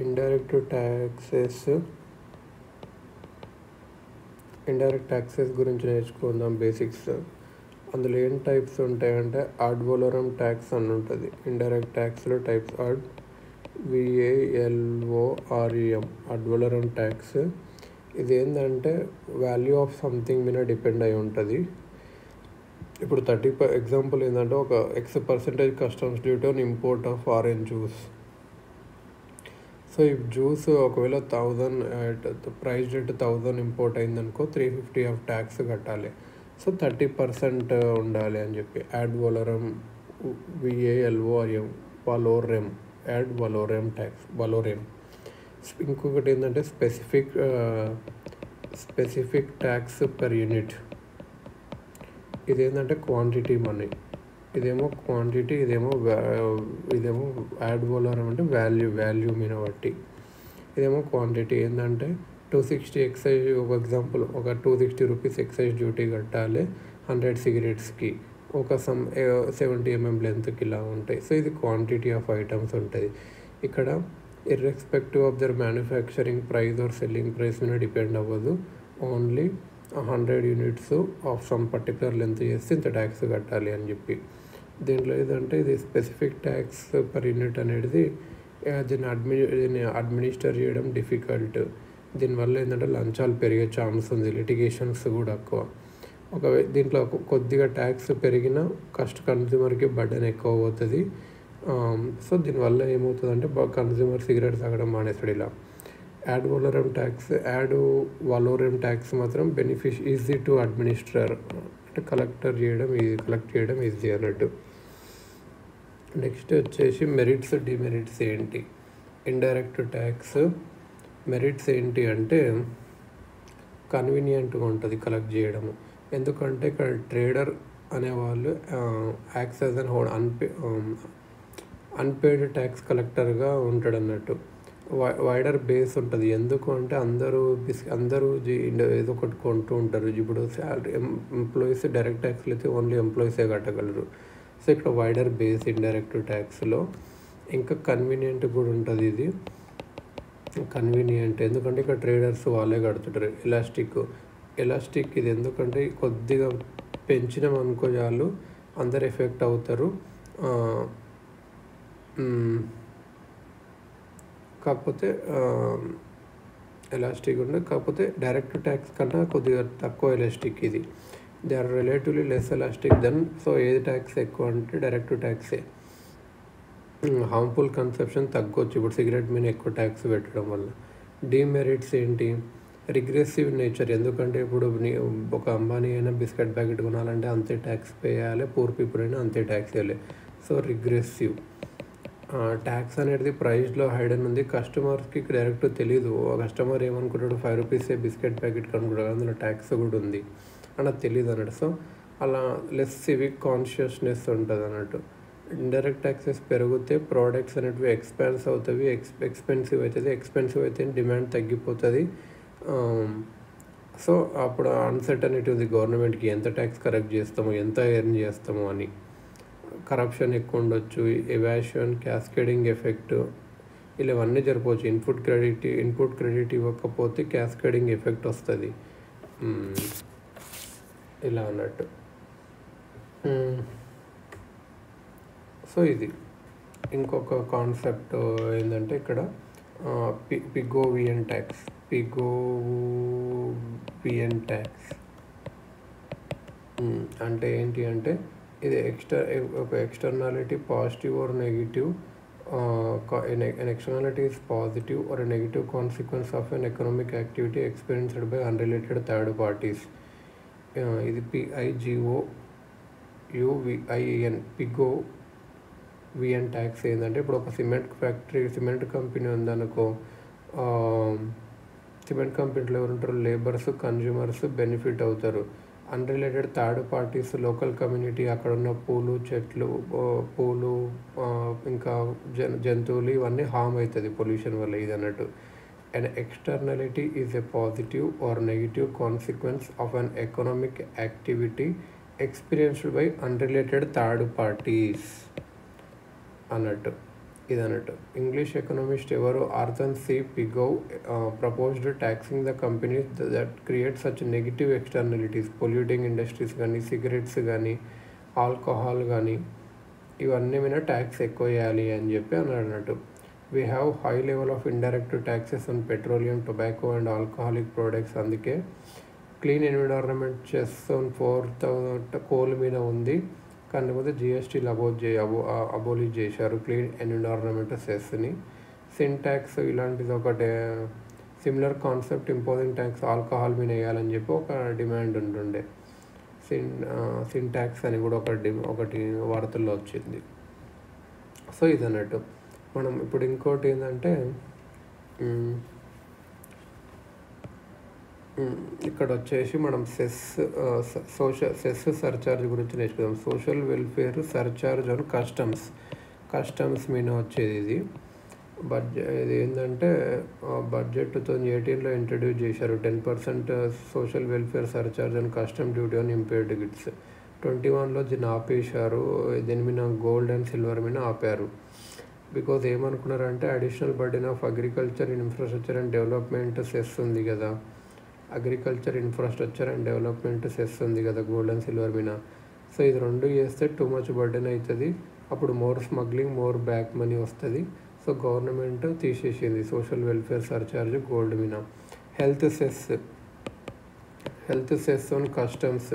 Indirect taxes గురించి నేర్చుకుందాం basics. అందులో ఏం టైప్స్ ఉంటాయంటే అడ్ వలోరమ్ ట్యాక్స్ అని ఉంటుంది. ఇండైరెక్ట్ ట్యాక్స్లో టైప్స్ VALOREM అడ్ వలోరమ్ ట్యాక్స్. ఇది ఏంటంటే వాల్యూ ఆఫ్ సంథింగ్ మీద డిపెండ్ అయి ఉంటుంది. ఇప్పుడు ఎగ్జాంపుల్ ఏంటంటే ఒక X% customs duty on import of orange juice. So ఈ జ్యూస్ ఒకవేళ 1000 ప్రైస్ రేట్ 1000 ఇంపోర్ట్ అయిందనుకో 350 ఆఫ్ ట్యాక్స్ కట్టాలి. సో 30% ఉండాలి అని చెప్పి యాడ్ వలోరమ్ VALOREM యాడ్ వలోరమ్ ట్యాక్స్ వలోరమ్. ఇంకొకటి ఏంటంటే స్పెసిఫిక్ ట్యాక్స్ పర్ యూనిట్. ఇదేంటంటే క్వాంటిటీ మనీ, ఇదేమో క్వాంటిటీ, ఇదేమో యాడ్ వలోరమ్ అంటే వాల్యూ మీద బట్టి. ఇదేమో క్వాంటిటీ ఏంటంటే 260 ఎక్సైజ్. ఒక ఎగ్జాంపుల్, ఒక 260 రూపీస్ ఎక్సైజ్ డ్యూటీ కట్టాలి 100 సిగరెట్స్కి, ఒక 70 mm లెంత్కి ఇలా ఉంటాయి. సో ఇది క్వాంటిటీ ఆఫ్ ఐటమ్స్ ఉంటుంది. ఇక్కడ irrespective of their manufacturing price or selling price మీద డిపెండ్ అవ్వదు. Only 100 units of some particular length చేస్తే ఇంత ట్యాక్స్ కట్టాలి అని చెప్పి. దీంట్లో ఏదంటే ఇది స్పెసిఫిక్ ట్యాక్స్ పర్ యూనిట్ అనేది దీన్ని అడ్మినిస్టర్ చేయడం డిఫికల్ట్. దీనివల్ల ఏంటంటే లంచాలు పెరిగే ఛాన్స్ ఉంది, లిటిగేషన్స్ కూడా ఎక్కువ. దీంట్లో కొద్దిగా ట్యాక్స్ పెరిగినా కన్జ్యూమర్కి బర్డెన్ ఎక్కువ అవుతుంది. సో దీనివల్ల ఏమవుతుందంటే కన్జ్యూమర్ సిగరెట్స్ తాగడం మానేస్తాడు. ఇలా యాడ్ వలోరమ్ ట్యాక్స్ మాత్రం ఈజీ టు అడ్మినిస్టర్, అంటే కలెక్ట్ చేయడం ఈజీ అన్నట్టు. నెక్స్ట్ వచ్చేసి మెరిట్స్ డిమెరిట్స్ ఏంటి. ఇండైరెక్ట్ ట్యాక్స్ మెరిట్స్ ఏంటి అంటే కన్వీనియంట్గా ఉంటుంది కలెక్ట్ చేయడము. ఎందుకంటే ఇక్కడ ట్రేడర్ అనేవాళ్ళు acts as an unpaid tax కలెక్టర్గా ఉంటాడు అన్నట్టు. వైడర్ బేస్ ఉంటుంది. ఎందుకు అంటే అందరూ ఏదో ఒకటి కొంటూ ఉంటారు. ఇప్పుడు శాలరీ ఎంప్లాయీస్ డైరెక్ట్ ట్యాక్స్లు అయితే ఓన్లీ ఎంప్లాయీసే కట్టగలరు. సో ఇక్కడ వైడర్ బేస్ ఇండైరెక్ట్ ట్యాక్స్లో. ఇంకా కన్వీనియంట్ కూడా ఉంటుంది. ఇది కన్వీనియంట్ ఎందుకంటే ఇక్కడ ట్రేడర్స్ వాళ్ళే కడుతుంటారు. ఎలాస్టిక్ ఇది ఎందుకంటే కొద్దిగా పెంచినాం అనుకో చాలు అందరు ఎఫెక్ట్ అవుతారు. కాకపోతే ఎలాస్టిక్ ఉండే, కాకపోతే డైరెక్ట్ ట్యాక్స్ కన్నా కొద్దిగా తక్కువ ఎలాస్టిక్ ఇది. They are relatively less elastic then. So ఏది ట్యాక్స్ ఎక్కువ అంటే డైరెక్ట్ ట్యాక్సే. హార్మ్ఫుల్ కన్సెప్షన్ తగ్గొచ్చు ఇప్పుడు సిగరెట్ మీద ఎక్కువ ట్యాక్స్ పెట్టడం వల్ల. డిమెరిట్స్ ఏంటి, రిగ్రెసివ్ నేచర్. ఎందుకంటే ఇప్పుడు ఒక అంబానీ అయినా బిస్కెట్ ప్యాకెట్ కొనాలంటే అంతే ట్యాక్స్ పే చేయాలి, పూర్ పీపుల్ అయినా అంతే ట్యాక్స్ వేయాలి. So regressive. ట్యాక్స్ అనేది ప్రైస్లో హైడెన్ ఉంది. కస్టమర్స్కి డైరెక్ట్ తెలీదు. కస్టమర్ ఏమనుకుంటాడు 5 రూపీసే బిస్కెట్ ప్యాకెట్ కనుకుంటాడు, అందులో ట్యాక్స్ కూడా ఉంది అన్నది తెలియదు అన్నట్టు. సో అలా లెస్ సివిక్ కాన్షియస్నెస్ ఉంటుంది అన్నట్టు. ఇండైరెక్ట్ ట్యాక్సెస్ పెరిగితే ప్రోడక్ట్స్ అనేటివి ఎక్స్పెన్సివ్ అయితే డిమాండ్ తగ్గిపోతుంది. సో అప్పుడు అన్సర్టనిటీ ఉంది గవర్నమెంట్కి, ఎంత ట్యాక్స్ కలెక్ట్ చేస్తామో, ఎంత ఎర్న్ చేస్తామో అని. కరప్షన్ ఎక్కువ ఉండొచ్చు, ఎవాషన్, క్యాస్కేడింగ్ ఎఫెక్ట్, ఇవన్నీ జరగవచ్చు. ఇన్పుట్ క్రెడిట్ ఇవ్వకపోతే క్యాస్కేడింగ్ ఎఫెక్ట్ వస్తుంది ఇలా అన్నట్టు. సో ఇది ఇంకొక కాన్సెప్ట్ ఏంటంటే ఇక్కడ పిగోవియన్ ట్యాక్స్ అంటే ఏంటి అంటే ఇది ఒక externality positive or negative. an externality is positive or a negative consequence of an economic activity experienced by unrelated third parties. ఇది పిగోవియన్ ట్యాక్స్ ఏంటంటే ఇప్పుడు ఒక సిమెంట్ కంపెనీ ఉందనుకో, సిమెంట్ కంపెనీలో ఎవరుంటారు, లేబర్స్, కన్జ్యూమర్స్ బెనిఫిట్ అవుతారు. Unrelated third parties, local community, అక్కడ ఉన్న పూలు ఇంకా జంతువులు ఇవన్నీ హామ్ అవుతుంది పొల్యూషన్ వల్ల ఇది అన్నట్టు. An externality is a positive or negative consequence of an economic activity experienced by unrelated third parties అన్నట్టు. ఇది అన్నట్టు. ఇంగ్లీష్ ఎకనామిస్ట్ ఎవరు Arthur C Pigou proposed taxing the companies that create such negative externalities, polluting industries కానీ, cigarettes కానీ, alcohol కానీ, ఇవన్నీ మీద tax ఎక్కువ వేయాలి అని చెప్పి అన్నాడు అన్నట్టు. We have high level of indirect taxes on petroleum, tobacco and alcoholic products. అందుకే క్లీన్ ఎన్విరాన్మెంట్ చేస్తాం 4,000 కోల్ మీద ఉంది, కాకపోతే జిఎస్టీలు అబోలిష్ చేశారు క్లీన్ ఎన్విరాన్మెంట్ సెస్ని. సిన్ ట్యాక్స్ ఇలాంటిది ఒకటి similar concept, imposing tax alcohol మీద వేయాలని చెప్పి ఒక డిమాండ్ ఉంటుండే. సిన్ ట్యాక్స్ అని కూడా ఒకటి వార్తల్లో వచ్చింది. సో ఇది అన్నట్టు. మనం ఇప్పుడు ఇంకోటి ఏంటంటే ఇక్కడ వచ్చేసి మనం సెస్ సర్చార్జ్ గురించి నేర్చుకుందాం. Social welfare surcharge on customs మీద వచ్చేది ఇది ఏంటంటే బడ్జెట్ 2018లో ఇంట్రడ్యూస్ చేశారు. 10% social welfare surcharge on custom duty on imported goods. 2021లో దీన్ని ఆపేశారు. దీని మీద గోల్డ్ అండ్ సిల్వర్ మీద ఆపారు. బికాజ్ ఏమనుకున్నారంటే additional burden of agriculture infrastructure and development cess ఉంది కదా, agriculture infrastructure and development cess ఉంది కదా గోల్డ్ అండ్ సిల్వర్ మీద. సో ఇది రెండు చేస్తే టూ మచ్ బర్డెన్ అవుతుంది. అప్పుడు more smuggling, more back money వస్తుంది. సో గవర్నమెంట్ తీసేసింది సోషల్ వెల్ఫేర్ సర్చార్జ్ గోల్డ్ మీద. హెల్త్ సెస్ ఆన్ కస్టమ్స్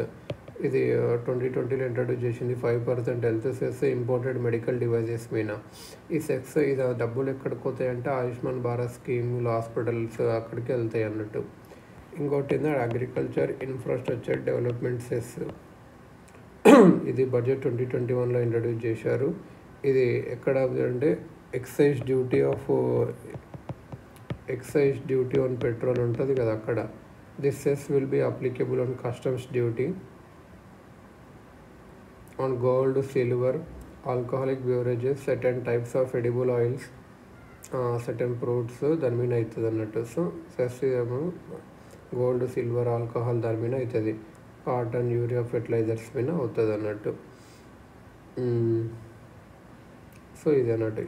ఇది 2020లో ఇంట్రడ్యూస్ చేసింది. 5% health cess imported medical devices మీద. ఈ సెక్స్ ఇది డబ్బులు ఎక్కడికి పోతాయంటే ఆయుష్మాన్ భారత్ స్కీమ్లో హాస్పిటల్స్ అక్కడికి వెళ్తాయి అన్నట్టు. ఇంకోటి ఏంటంటే అగ్రికల్చర్ ఇన్ఫ్రాస్ట్రక్చర్ డెవలప్మెంట్ సెస్. ఇది బడ్జెట్ 2021లో ఇంట్రడ్యూస్ చేశారు. ఇది ఎక్కడ అంటే ఎక్సైజ్ డ్యూటీ ఆన్ పెట్రోల్ ఉంటుంది కదా అక్కడ. This cess will be applicable on customs duty on gold, silver, alcoholic beverages, certain types of edible oils, certain fruits దాని మీద అవుతుంది అన్నట్టు. సో సెస్ ఏమో గోల్డ్, సిల్వర్, ఆల్కహాల్ దాని మీద అవుతుంది. కాటన్, యూరియా, ఫెర్టిలైజర్స్ మీద అవుతుంది అన్నట్టు. సో ఇది అన్నట్టు.